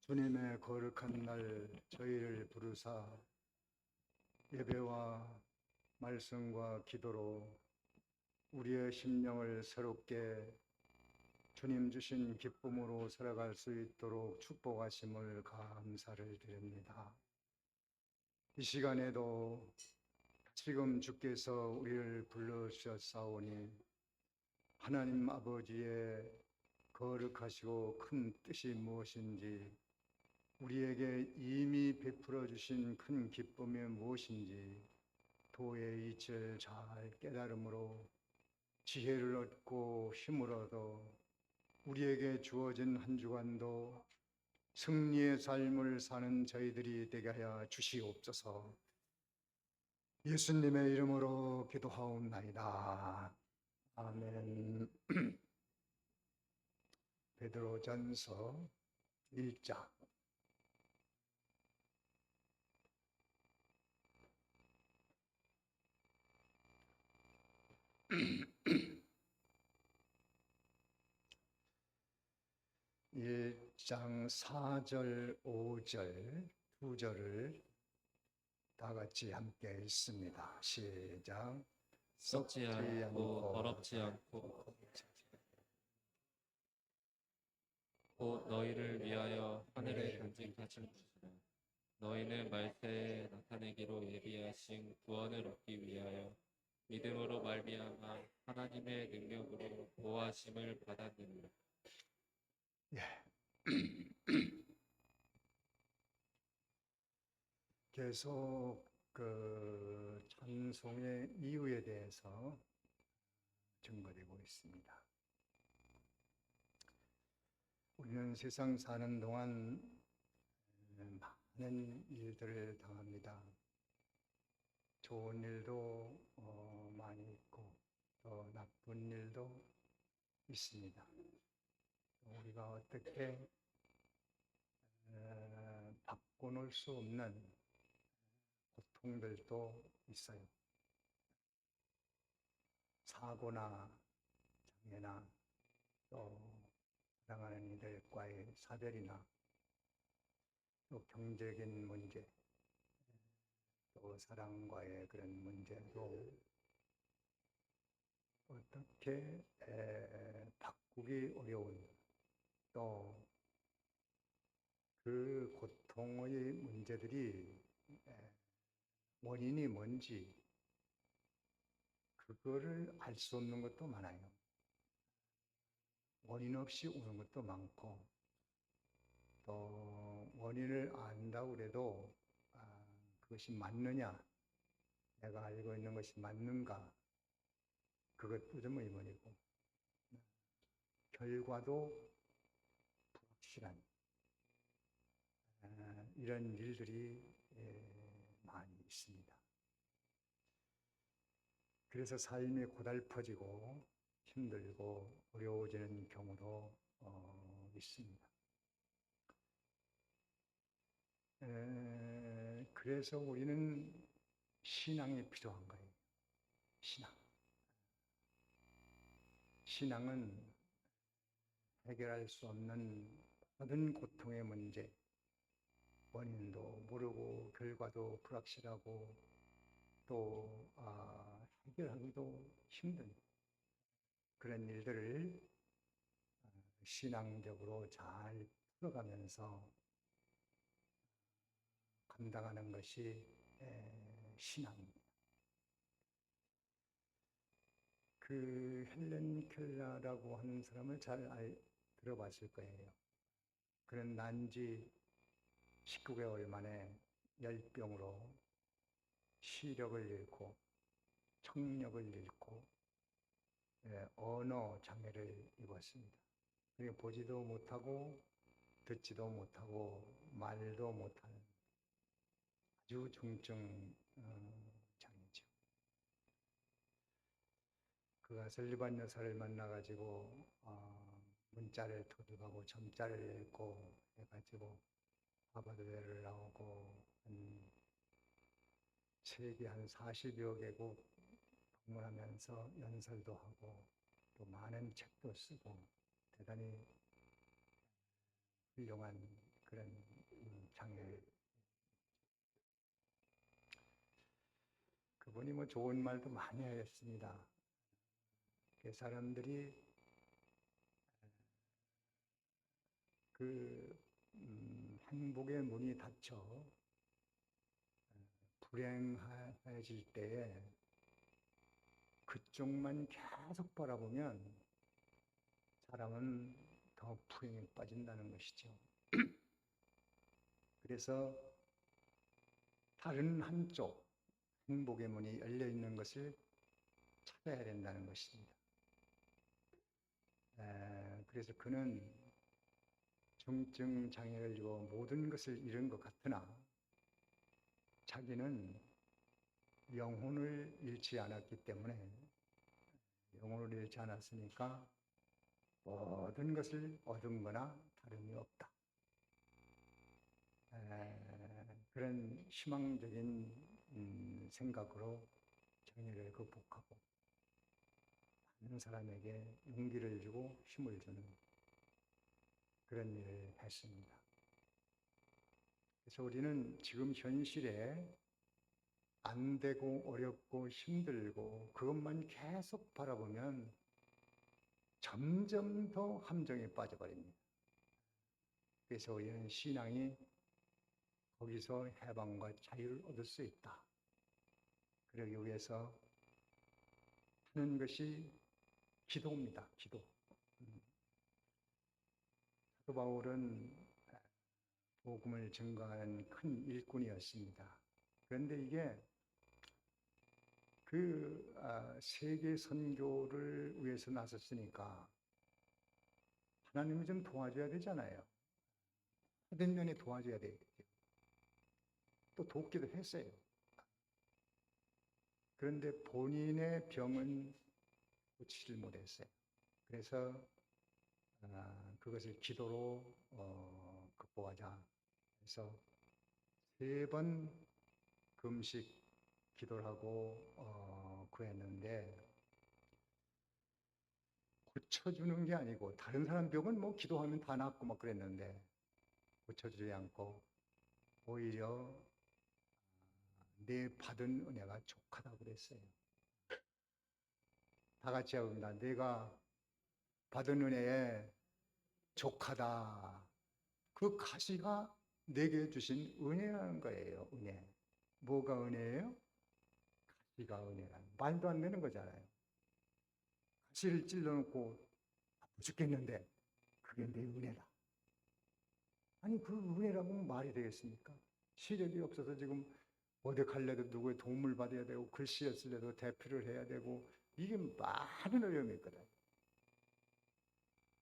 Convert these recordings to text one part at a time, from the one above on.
주님의 거룩한 날 저희를 부르사 예배와 말씀과 기도로 우리의 심령을 새롭게 주님 주신 기쁨으로 살아갈 수 있도록 축복하심을 감사를 드립니다. 이 시간에도 지금 주께서 우리를 불러주셨사오니 하나님 아버지의 거룩하시고 큰 뜻이 무엇인지, 우리에게 이미 베풀어 주신 큰 기쁨이 무엇인지 도의 이치를 잘 깨달음으로 지혜를 얻고 힘을 얻어 우리에게 주어진 한 주간도 승리의 삶을 사는 저희들이 되게 하여 주시옵소서. 예수님의 이름으로 기도하옵나이다. 아멘. 베드로전서 1장. 일장 4절, 5절, 2절을 다 같이 함께 읽습니다. 시작. 썩지 않고 더럽지 않고 곧 너희를 위하여 하늘에 간직하신 것이라. 너희는 말세에 나타내기로 예비하신 구원을 얻기 위하여 믿음으로 말미암아 하나님의 능력으로 보호하심을 받았느니라. 예. 계속 그 찬송의 이유에 대해서 증거되고 있습니다. 우리는 세상 사는 동안 많은 일들을 당합니다. 좋은 일도 많이 있고 또 나쁜 일도 있습니다. 우리가 어떻게 바꿔놓을 수 없는 고통들도 있어요. 사고나 장애나 또 사랑하는 이들과의 사별이나 또 경제적인 문제, 또 사랑과의 그런 문제도 어떻게 바꾸기 어려운, 또 그 고통의 문제들이 원인이 뭔지 그거를 알 수 없는 것도 많아요. 원인 없이 오는 것도 많고, 또 원인을 안다고 해도 그것이 맞느냐, 내가 알고 있는 것이 맞는가, 그것도 좀 의문이고, 결과도 불확실한 이런 일들이 많이 있습니다. 그래서 삶이 고달퍼지고 힘들고 어려워지는 경우도 있습니다. 그래서 우리는 신앙이 필요한 거예요. 신앙은 해결할 수 없는 모든 고통의 문제, 원인도 모르고 결과도 불확실하고 또 해결하기도 힘든 그런 일들을 신앙적으로 잘 풀어가면서 감당하는 것이 신앙입니다. 그 헬렌 켈러라고 하는 사람을 잘 들어봤을 거예요. 그는 난지 19개월 만에 열병으로 시력을 잃고 청력을 잃고 언어 장애를 입었습니다. 그러니까 보지도 못하고 듣지도 못하고 말도 못하는 아주 중증 장애죠. 그가 설리반 여사를 만나가지고 문자를 터득하고 점자를 읽고 해가지고 하버드대를 나오고 세계 한 40여 개국 방문하면서 연설도 하고 또 많은 책도 쓰고 대단히 훌륭한 그런 장애. 그분이 뭐 좋은 말도 많이 하였습니다. 그 사람들이 그 행복의 문이 닫혀 불행해질 때에 그쪽만 계속 바라보면 사람은 더 불행에 빠진다는 것이죠. 그래서 다른 한쪽 행복의 문이 열려 있는 것을 찾아야 된다는 것입니다. 그래서 그는 중증 장애를 입어 모든 것을 잃은 것 같으나 자기는 영혼을 잃지 않았기 때문에 영혼을 잃지 않았으니까 모든 것을 얻은 거나 다름이 없다. 그런 희망적인 생각으로 장애를 극복하고 많은 사람에게 용기를 주고 힘을 주는 그런 일을 했습니다. 그래서 우리는 지금 현실에 안 되고 어렵고 힘들고 그것만 계속 바라보면 점점 더 함정에 빠져버립니다. 그래서 우리는 신앙이 거기서 해방과 자유를 얻을 수 있다. 그러기 위해서 하는 것이 기도입니다. 기도. 사도 바울은 복음을 증거하는 큰 일꾼이었습니다. 그런데 이게 세계 선교를 위해서 나섰으니까 하나님이 좀 도와줘야 되잖아요. 모든 면에 도와줘야 되겠죠. 또 돕기도 했어요. 그런데 본인의 병은 고치질 못했어요. 그래서 그것을 기도로 극복하자. 그래서 3번 금식 기도를 하고 구했는데 고쳐주는 게 아니고 다른 사람 병은 뭐 기도하면 다 낫고 막 그랬는데 고쳐주지 않고 오히려 내 받은 은혜가 족하다고 그랬어요. 다 같이 합니다. 내가 받은 은혜에 족하다. 그 가시가 내게 주신 은혜라는 거예요. 은혜. 뭐가 은혜예요? 가시가 은혜라. 말도 안 되는 거잖아요. 가시를 찔러놓고 아파 죽겠는데 그게 내 은혜다. 아니 그 은혜라고 말이 되겠습니까? 시력이 없어서 지금 어디 갈래도 누구의 도움을 받아야 되고 글씨를 쓰려도 대피를 해야 되고 이게 많은 어려움이 있거든.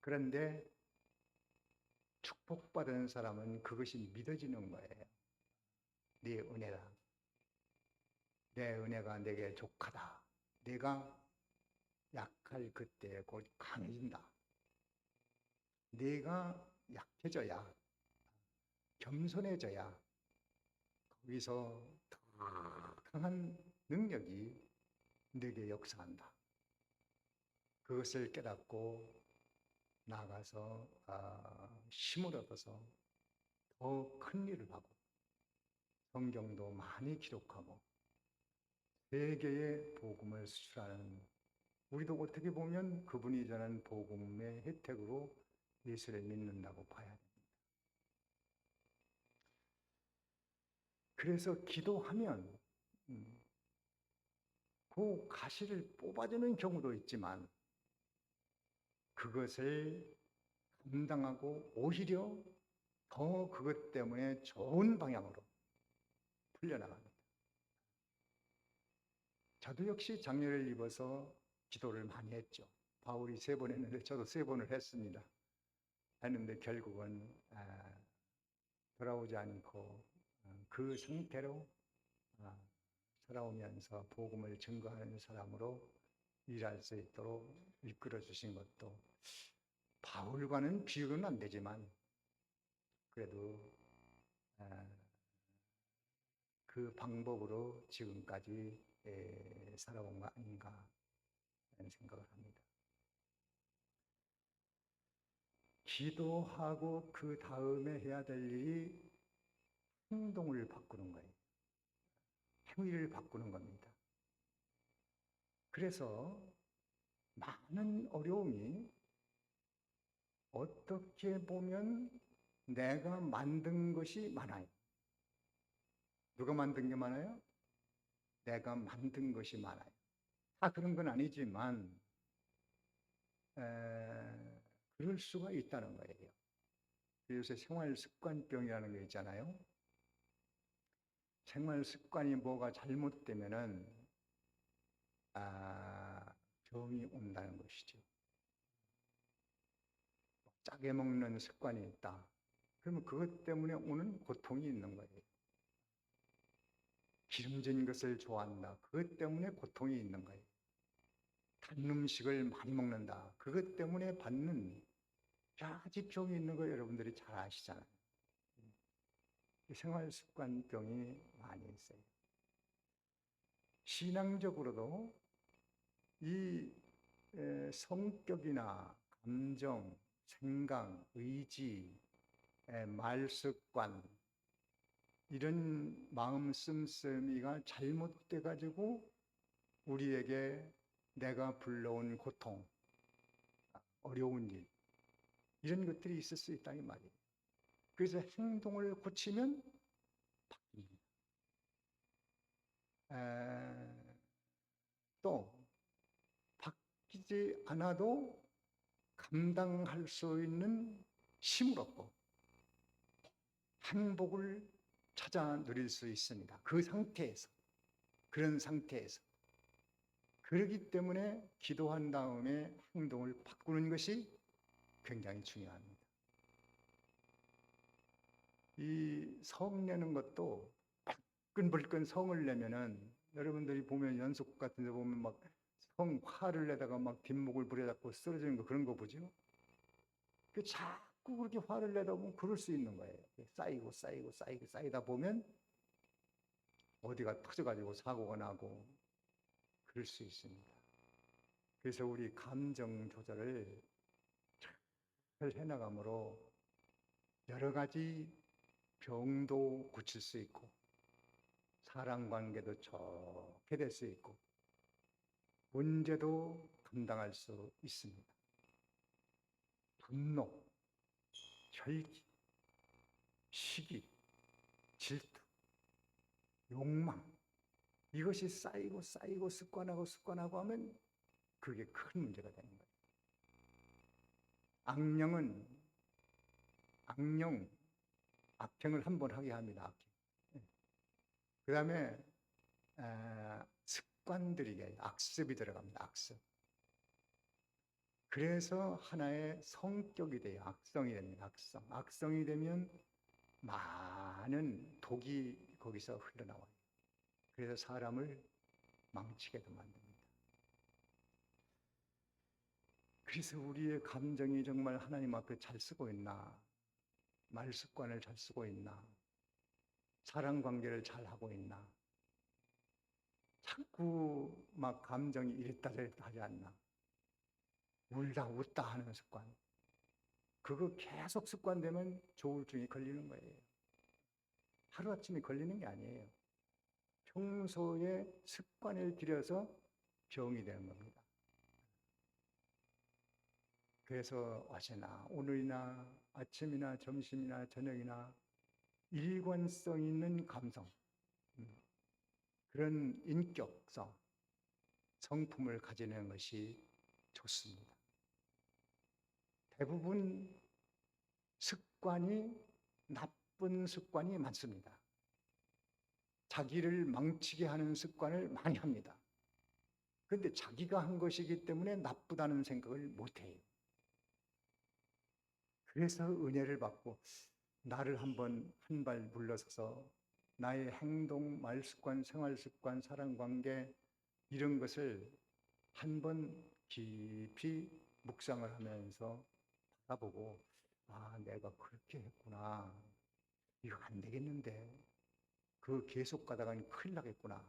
그런데 축복받은 사람은 그것이 믿어지는 거예요. 네 은혜다. 내 은혜가 내게 족하다. 내가 약할 그때 곧 강해진다. 내가 약해져야, 겸손해져야 거기서 더 강한 능력이 내게 역사한다. 그것을 깨닫고 나가서 힘을 얻어서 더 큰 일을 하고 성경도 많이 기록하고 세계의 복음을 수출하는 우리도 어떻게 보면 그분이 전한 복음의 혜택으로 예수를 믿는다고 봐야 됩니다. 그래서 기도하면 그 가시를 뽑아주는 경우도 있지만 그것을 감당하고 오히려 더 그것 때문에 좋은 방향으로 풀려나갑니다. 저도 역시 장애를 입어서 기도를 많이 했죠. 바울이 3번 했는데 저도 3번을 했습니다. 했는데 결국은 돌아오지 않고 그 상태로 살아오면서 복음을 증거하는 사람으로 일할 수 있도록 이끌어 주신 것도 바울과는 비교는 안 되지만 그래도 그 방법으로 지금까지 살아온 거 아닌가 하는 생각을 합니다. 기도하고 그 다음에 해야 될 일이 행동을 바꾸는 거예요. 행위를 바꾸는 겁니다. 그래서 많은 어려움이 어떻게 보면 내가 만든 것이 많아요. 누가 만든 게 많아요? 내가 만든 것이 많아요. 다 그런 건 아니지만 그럴 수가 있다는 거예요. 요새 생활습관병이라는 게 있잖아요. 생활습관이 뭐가 잘못되면은 병이 온다는 것이죠. 짜게 먹는 습관이 있다. 그러면 그것 때문에 오는 고통이 있는 거예요. 기름진 것을 좋아한다. 그것 때문에 고통이 있는 거예요. 단 음식을 많이 먹는다. 그것 때문에 받는 여러 가지 병이 있는 거 여러분들이 잘 아시잖아요. 생활습관병이 많이 있어요. 신앙적으로도 이 성격이나 감정, 생각, 의지, 말습관 이런 마음 씀씀이가 잘못돼 가지고 우리에게 내가 불러온 고통, 어려운 일 이런 것들이 있을 수 있다 이 말이에요. 그래서 행동을 고치면 바뀝니다. 또 바뀌지 않아도 감당할 수 있는 힘을 얻고 행복을 찾아 누릴 수 있습니다. 그 상태에서, 그런 상태에서. 그렇기 때문에 기도한 다음에 행동을 바꾸는 것이 굉장히 중요합니다. 이 성 내는 것도 불끈불끈 성을 내면은 여러분들이 보면 연속 같은 데 보면 막 성 화를 내다가 막 뒷목을 부려잡고 쓰러지는 거 그런 거 보죠. 그 자꾸 그렇게 화를 내다 보면 그럴 수 있는 거예요. 쌓이다 보면 어디가 터져가지고 사고가 나고 그럴 수 있습니다. 그래서 우리 감정 조절을 잘 해나감으로 여러 가지 병도 고칠 수 있고 사람 관계도 좋게 될 수 있고 문제도 감당할 수 있습니다. 분노, 혈기, 시기, 질투, 욕망 이것이 쌓이고 습관하고 하면 그게 큰 문제가 되는 거예요. 악령, 악행을 한 번 하게 합니다. 그 다음에 습관들이 악습이 들어갑니다. 악습. 그래서 하나의 성격이 돼요. 악성이 됩니다. 악성이 되면 많은 독이 거기서 흘러나와요. 그래서 사람을 망치게도 만듭니다. 그래서 우리의 감정이 정말 하나님 앞에 잘 쓰고 있나? 말 습관을 잘 쓰고 있나? 사랑 관계를 잘 하고 있나? 자꾸 막 감정이 이랬다 저랬다 하지 않나? 울다 웃다 하는 습관. 그거 계속 습관되면 조울증이 걸리는 거예요. 하루아침에 걸리는 게 아니에요. 평소에 습관을 들여서 병이 되는 겁니다. 그래서 어제나 오늘이나 아침이나 점심이나 저녁이나 일관성 있는 감성, 그런 인격성, 성품을 가지는 것이 좋습니다. 대부분 습관이 나쁜 습관이 많습니다. 자기를 망치게 하는 습관을 많이 합니다. 그런데 자기가 한 것이기 때문에 나쁘다는 생각을 못해요. 그래서 은혜를 받고 나를 한번 한 발 물러서서 나의 행동, 말습관, 생활습관, 사랑관계 이런 것을 한번 깊이 묵상을 하면서 바라보고 내가 그렇게 했구나. 이거 안 되겠는데 그 계속 가다가는 큰일 나겠구나.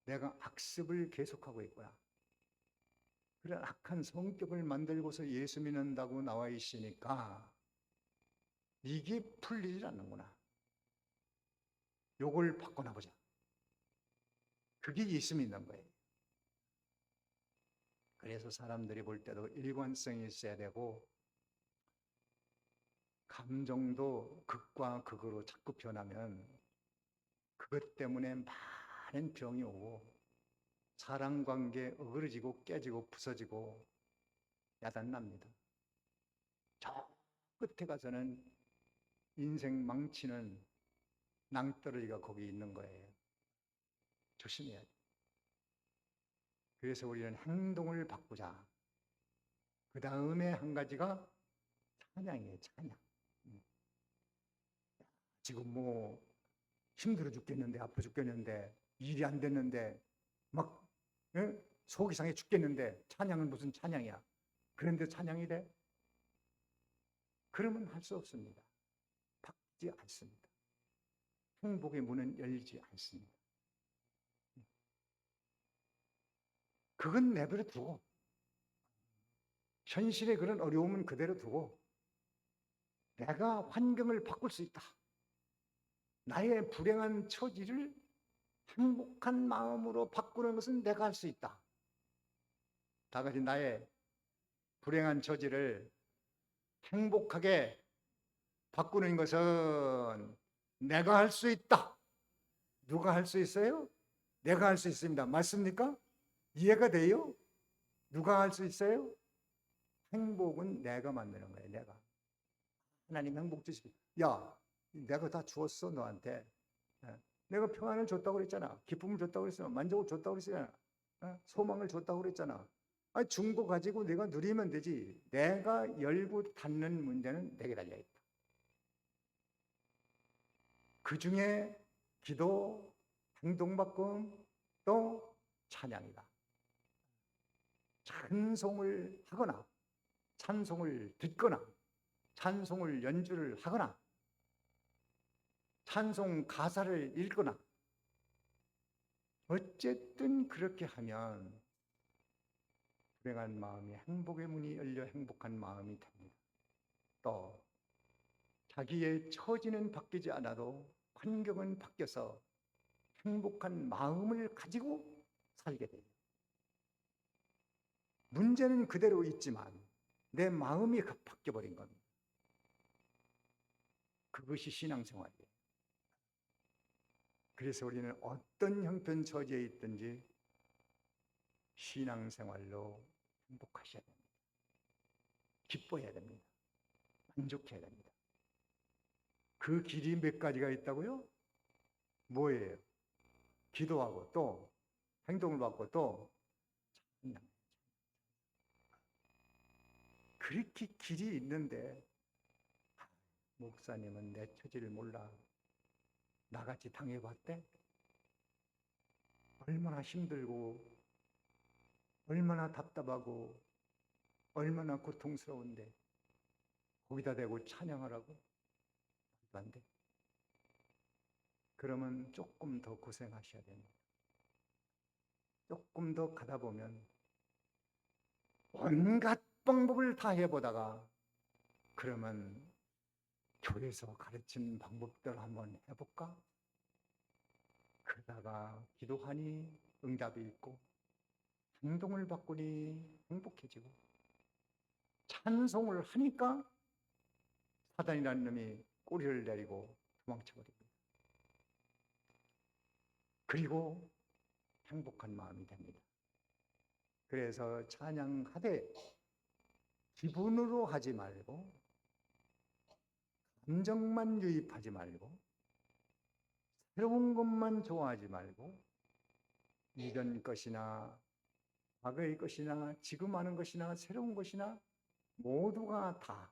내가 악습을 계속하고 있구나. 그런 악한 성격을 만들고서 예수 믿는다고 나와 있으니까 이게 풀리질 않는구나. 요걸 바꿔놔보자. 그게 예수 믿는 거예요. 그래서 사람들이 볼 때도 일관성이 있어야 되고 감정도 극과 극으로 자꾸 변하면 그것 때문에 많은 병이 오고 사랑관계 어그러지고 깨지고 부서지고 야단납니다. 저 끝에 가서는 인생 망치는 낭떠러지가 거기 있는 거예요. 조심해야 돼. 그래서 우리는 행동을 바꾸자. 그 다음에 한 가지가 찬양이에요. 찬양. 지금 뭐 힘들어 죽겠는데 아파 죽겠는데 일이 안 됐는데 막 속이 상해 죽겠는데 찬양은 무슨 찬양이야. 그런데 찬양이 돼? 그러면 할 수 없습니다. 바뀌지 않습니다. 행복의 문은 열리지 않습니다. 그건 내버려 두고 현실의 그런 어려움은 그대로 두고 내가 환경을 바꿀 수 있다. 나의 불행한 처지를 행복한 마음으로 바꾸는 것은 내가 할 수 있다. 다 같이 나의 불행한 처지를 행복하게 바꾸는 것은 내가 할 수 있다. 누가 할 수 있어요? 내가 할 수 있습니다. 맞습니까? 이해가 돼요? 누가 할 수 있어요? 행복은 내가 만드는 거예요. 내가. 하나님 행복 주십시오. 야, 내가 다 주었어 너한테. 내가 평안을 줬다고 그랬잖아. 기쁨을 줬다고 그랬잖아. 만족을 줬다고 그랬잖아. 소망을 줬다고 그랬잖아. 아니, 준 거 가지고 내가 누리면 되지. 내가 열고 닫는 문제는 내게 달려있다. 그 중에 기도, 행동바꿈, 또 찬양이다. 찬송을 하거나 찬송을 듣거나 찬송을 연주를 하거나 찬송 가사를 읽거나 어쨌든 그렇게 하면 불행한 마음이 행복의 문이 열려 행복한 마음이 됩니다. 또 자기의 처지는 바뀌지 않아도 환경은 바뀌어서 행복한 마음을 가지고 살게 돼요. 문제는 그대로 있지만 내 마음이 바뀌어버린 겁니다. 그것이 신앙생활이에요. 그래서 우리는 어떤 형편 처지에 있든지 신앙생활로 행복하셔야 됩니다. 기뻐해야 됩니다. 만족해야 됩니다. 그 길이 몇 가지가 있다고요? 뭐예요? 기도하고 또 행동을 받고 또 찬양. 그렇게 길이 있는데 목사님은 내 처지를 몰라. 나같이 당해봤대? 얼마나 힘들고 얼마나 답답하고 얼마나 고통스러운데 거기다 대고 찬양하라고? 말도 안 돼. 그러면 조금 더 고생하셔야 됩니다. 조금 더 가다 보면 온갖 방법을 다 해보다가 그러면 교회에서 가르친 방법대로 한번 해볼까? 그러다가 기도하니 응답이 있고 행동을 바꾸니 행복해지고 찬송을 하니까 사단이라는 놈이 꼬리를 내리고 도망쳐버립니다. 그리고 행복한 마음이 됩니다. 그래서 찬양하되 기분으로 하지 말고 감정만 유입하지 말고 새로운 것만 좋아하지 말고 이전 것이나 과거의 것이나 지금 하는 것이나 새로운 것이나 모두가 다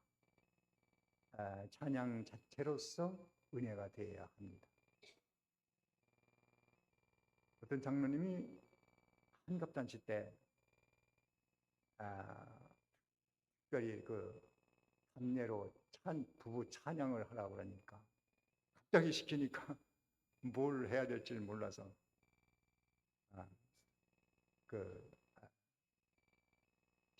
찬양 자체로서 은혜가 되어야 합니다. 어떤 장로님이 한갑잔치 때 특별히 그 함례로 부부 찬양을 하라고 그러니까 갑자기 시키니까 뭘 해야 될지 몰라서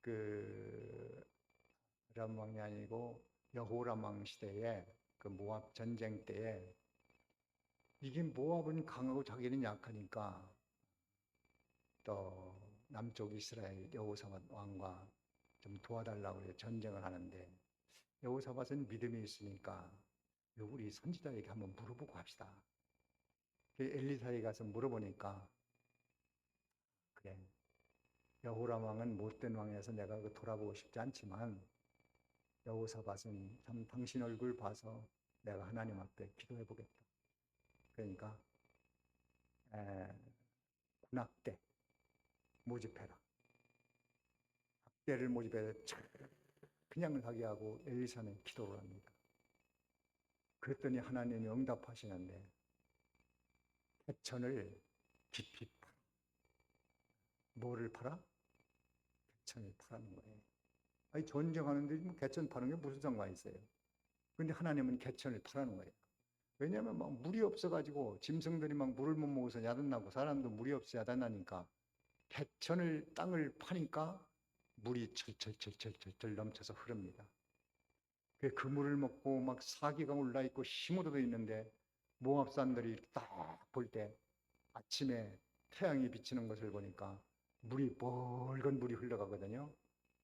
그 아람 왕이 아니고 여호람 왕 시대에 그 모압 전쟁 때에 이게 모압은 강하고 자기는 약하니까 또 남쪽 이스라엘 여호사밧 왕과 좀 도와달라고 해서 전쟁을 하는데 여호사밧은 믿음이 있으니까 우리 선지자에게 한번 물어보고 합시다. 엘리사에 가서 물어보니까 그래 여호람 왕은 못된 왕이어서 내가 그 돌아보고 싶지 않지만 여호사밧은 참 당신 얼굴 봐서 내가 하나님 앞에 기도해 보겠다. 그러니까 군악대 모집해라. 악대를 모집해서 그냥 하게 하고 엘리사는 기도를 합니다. 그랬더니 하나님이 응답하시는데 개천을 깊이 팔아. 뭐를 팔아? 개천을 파라는 거예요. 아니 전쟁하는데 뭐 개천 파는 게 무슨 상관이 있어요? 근데 하나님은 개천을 파라는 거예요. 왜냐하면 막 물이 없어가지고 짐승들이 막 물을 못 먹어서 야단나고 사람도 물이 없어 야단나니까 개천을 땅을 파니까 물이 철철철철철 넘쳐서 흐릅니다. 그 물을 먹고 막 사기가 올라 있고 힘으로도 있는데 모압 사람들이 딱 볼 때 아침에 태양이 비치는 것을 보니까 물이 뻘건 물이 흘러가거든요.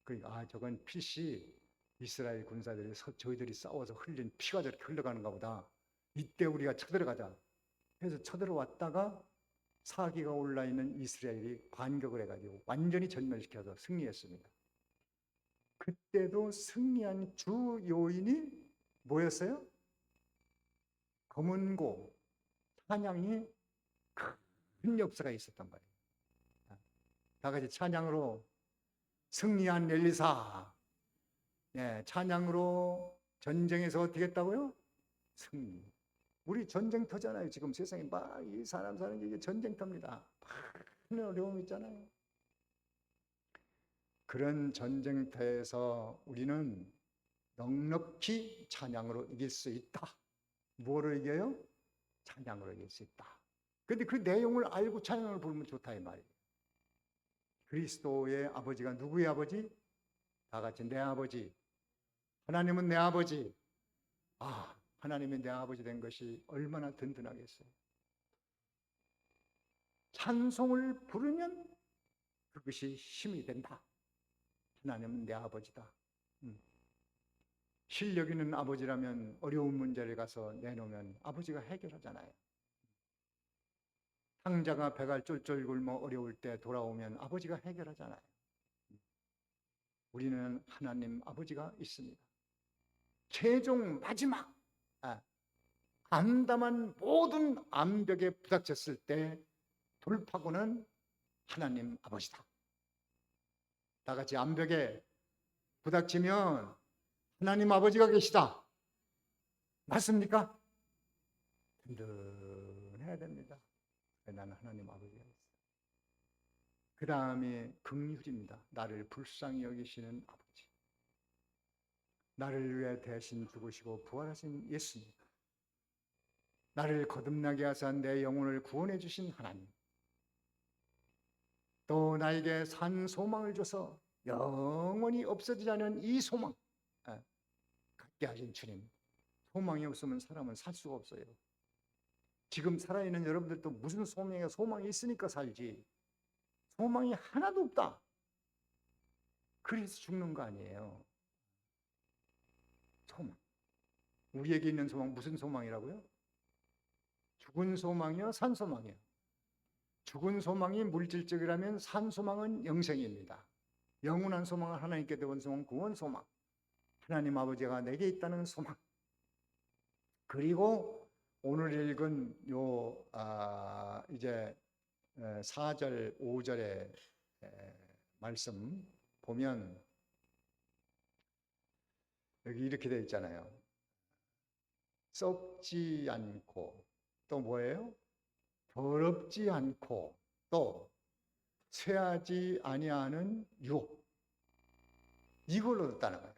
그러니까 저건 피시 이스라엘 군사들이 저희들이 싸워서 흘린 피가 저렇게 흘러가는가 보다. 이때 우리가 쳐들어가자. 그래서 쳐들어왔다가 사기가 올라 있는 이스라엘이 반격을 해가지고 완전히 전멸시켜서 승리했습니다. 그때도 승리한 주 요인이 뭐였어요? 검은고 찬양이 큰 역사가 있었던 거예요. 다 같이 찬양으로 승리한 엘리사. 예, 찬양으로 전쟁에서 어떻게 했다고요? 승리. 우리 전쟁터잖아요. 지금 세상에 막 이 사람 사는 게 전쟁터입니다. 많은 어려움이 있잖아요. 그런 전쟁터에서 우리는 넉넉히 찬양으로 이길 수 있다. 뭐로 이겨요? 찬양으로 이길 수 있다. 근데 그 내용을 알고 찬양을 부르면 좋다 이 말이에요. 그리스도의 아버지가 누구의 아버지? 다 같이 내 아버지. 하나님은 내 아버지. 하나님이 내 아버지 된 것이 얼마나 든든하겠어요. 찬송을 부르면 그것이 힘이 된다. 하나님은 내 아버지다. 실력 있는 아버지라면 어려운 문제를 가서 내놓으면 아버지가 해결하잖아요. 상자가 배가 쫄쫄 굶어 어려울 때 돌아오면 아버지가 해결하잖아요. 우리는 하나님 아버지가 있습니다. 최종 마지막 암담한 모든 암벽에 부닥쳤을 때 돌파구는 하나님 아버지다. 다 같이 암벽에 부닥치면 하나님 아버지가 계시다. 맞습니까? 든든해야 됩니다. 나는 하나님 아버지가 있어요. 그 다음에 긍휼입니다. 나를 불쌍히 여기시는 아버지. 나를 위해 대신 죽으시고 부활하신 예수님. 나를 거듭나게 하사 내 영혼을 구원해 주신 하나님. 또 나에게 산 소망을 줘서 영원히 없어지지 않은 이 소망 갖게 하신 주님. 소망이 없으면 사람은 살 수가 없어요. 지금 살아있는 여러분들도 무슨 소망이 있으니까 살지. 소망이 하나도 없다. 그래서 죽는 거 아니에요. 소망. 우리에게 있는 소망 무슨 소망이라고요? 죽은 소망이요? 산 소망이요? 죽은 소망이 물질적이라면 산 소망은 영생입니다. 영원한 소망은 하나님께 대한 소망, 구원 소망. 하나님 아버지가 내게 있다는 소망. 그리고 오늘 읽은 이제 4절, 5절의 말씀 보면 여기 이렇게 되어 있잖아요. 썩지 않고 또 뭐예요? 더럽지 않고 또 쇠하지 아니하는 유혹. 이걸 얻었다는 거예요.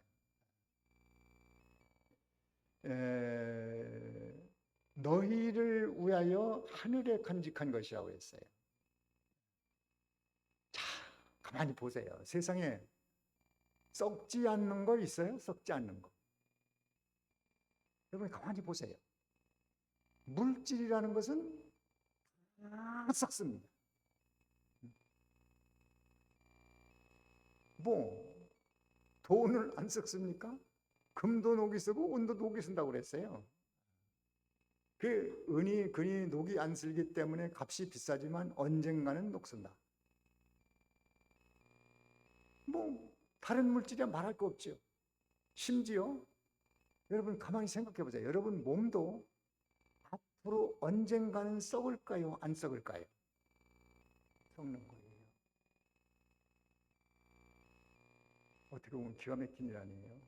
너희를 위하여 하늘에 간직한 것이라고 했어요. 자, 가만히 보세요. 세상에 썩지 않는 거 있어요? 썩지 않는 거. 여러분 가만히 보세요. 물질이라는 것은 다 썩습니다. 뭐 돈을 안 썩습니까? 금도 녹이 쓰고 은도 녹이 쓴다고 그랬어요. 그 은이 금이 녹이 안 쓸기 때문에 값이 비싸지만 언젠가는 녹슨다. 뭐 다른 물질이야 말할 거 없죠. 심지어 여러분 가만히 생각해 보세요. 여러분 몸도 앞으로 언젠가는 썩을까요? 안 썩을까요? 썩는 거예요. 어떻게 보면 기가 막힌 일 아니에요?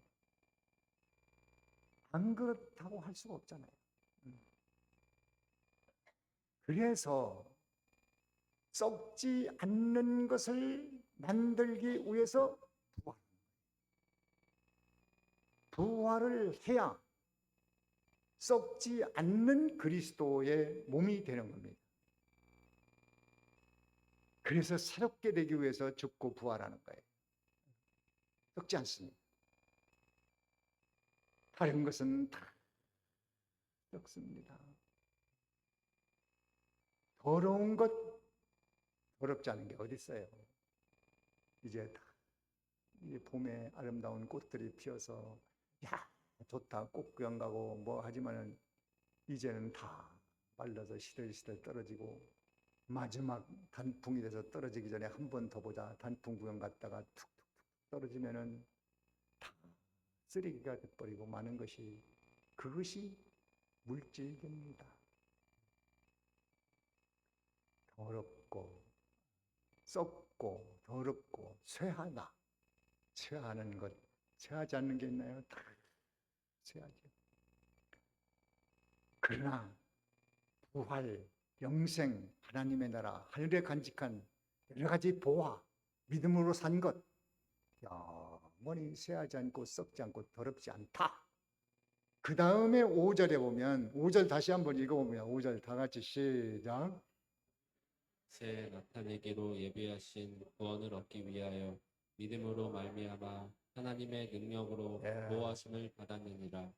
안 그렇다고 할 수가 없잖아요. 그래서 썩지 않는 것을 만들기 위해서 부활을 해야 썩지 않는 그리스도의 몸이 되는 겁니다. 그래서 새롭게 되기 위해서 죽고 부활하는 거예요. 썩지 않습니다. 다른 것은 다 썩습니다. 더러운 것, 더럽지 않은 게 어디 있어요? 이제 다 이 봄에 아름다운 꽃들이 피어서 야 좋다 꽃 구경 가고 뭐 하지만은 이제는 다 말라서 시들시들 떨어지고 마지막 단풍이 돼서 떨어지기 전에 한 번 더 보자. 단풍 구경 갔다가 툭툭툭 떨어지면은 다 쓰레기가 돼버리고 많은 것이 그것이 물질입니다. 더럽고 썩고 더럽고 쇠하다. 쇠하는 것, 쇠하지 않는 게 있나요? 다 쇠하죠. 그러나 부활, 영생, 하나님의 나라, 하늘에 간직한 여러 가지 보화, 믿음으로 산 것, 영원히 쇠하지 않고 썩지 않고 더럽지 않다. 그 다음에 5절에 보면 5절 다시 한번 읽어보면 5절 다 같이 시작. 새 나타내기로 예비하신 구원을 얻기 위하여 믿음으로 말미암아 하나님의 능력으로 보호하심을 받았느니라.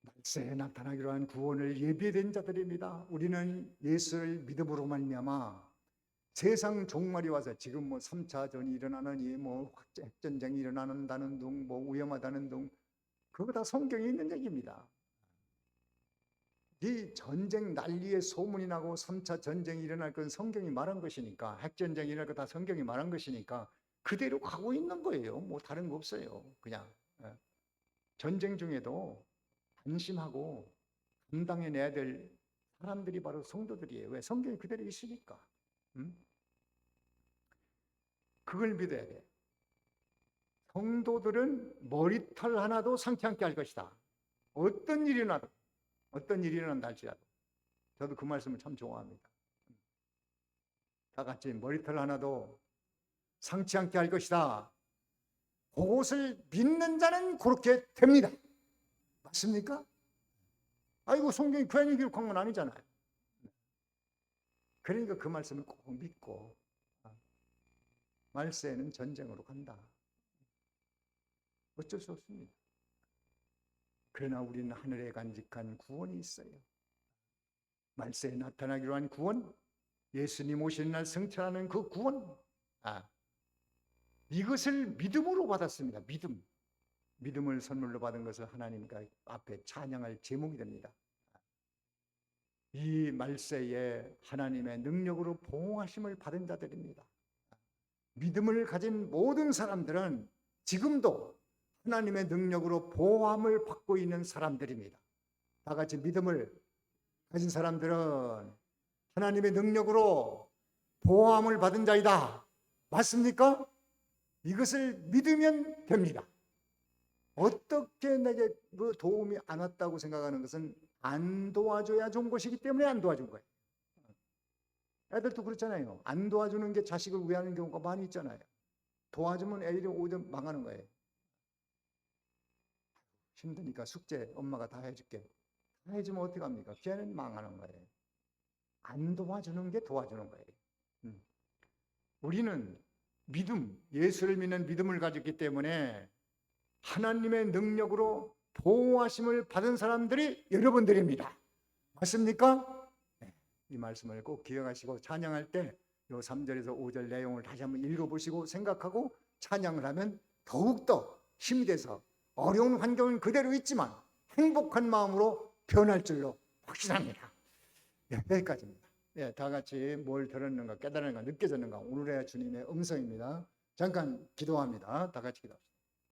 말세에 나타나기로 한 구원을 예비된 자들입니다. 우리는 예수를 믿음으로 말미암아 세상 종말이 와서 지금 뭐 3차 전이 일어나느니 뭐 핵전쟁이 일어난다는 둥 뭐 위험하다는 둥 그거 다 성경에 있는 얘기입니다. 이 전쟁 난리에 소문이 나고 3차 전쟁이 일어날 건 성경이 말한 것이니까 핵전쟁이 일어날 거 다 성경이 말한 것이니까 그대로 가고 있는 거예요. 뭐 다른 거 없어요. 그냥 전쟁 중에도 안심하고 감당해내야 될 사람들이 바로 성도들이에요. 왜? 성경이 그대로 있으니까. 그걸 믿어야 돼. 성도들은 머리털 하나도 상치 않게 할 것이다. 어떤 일이 나도 어떤 일이 일어난다 할지라도. 저도 그 말씀을 참 좋아합니다. 다 같이 머리털 하나도 상치 않게 할 것이다. 그것을 믿는 자는 그렇게 됩니다. 맞습니까? 아이고 성경이 괜히 기록한 건 아니잖아요. 그러니까 그 말씀을 꼭 믿고 말세에는 전쟁으로 간다. 어쩔 수 없습니다. 그러나 우리는 하늘에 간직한 구원이 있어요. 말세에 나타나기로 한 구원, 예수님 오시는 날 승천하는 그 구원, 이것을 믿음으로 받았습니다. 믿음을 선물로 받은 것을 하나님 앞에 찬양할 제목이 됩니다. 이 말세에 하나님의 능력으로 보호하심을 받은 자들입니다. 믿음을 가진 모든 사람들은 지금도 하나님의 능력으로 보호함을 받고 있는 사람들입니다. 다 같이 믿음을 가진 사람들은 하나님의 능력으로 보호함을 받은 자이다. 맞습니까? 이것을 믿으면 됩니다. 어떻게 내게 그 도움이 안 왔다고 생각하는 것은 안 도와줘야 좋은 것이기 때문에 안 도와준 거예요. 애들도 그렇잖아요. 안 도와주는 게 자식을 위하는 경우가 많이 있잖아요. 도와주면 애들이 오히려 망하는 거예요. 힘드니까 숙제 엄마가 다 해줄게. 다 해주면 어떻게 합니까? 걔는 망하는 거예요. 안 도와주는 게 도와주는 거예요. 우리는 믿음, 예수를 믿는 믿음을 가졌기 때문에 하나님의 능력으로 보호하심을 받은 사람들이 여러분들입니다. 맞습니까? 네, 이 말씀을 꼭 기억하시고 찬양할 때 요 3절에서 5절 내용을 다시 한번 읽어보시고 생각하고 찬양을 하면 더욱더 힘이 돼서 어려운 환경은 그대로 있지만 행복한 마음으로 변할 줄로 확신합니다. 네, 여기까지입니다. 네, 다 같이 뭘 들었는가 깨달았는가 느껴졌는가 오늘의 주님의 음성입니다. 잠깐 기도합니다. 다 같이 기도합시다.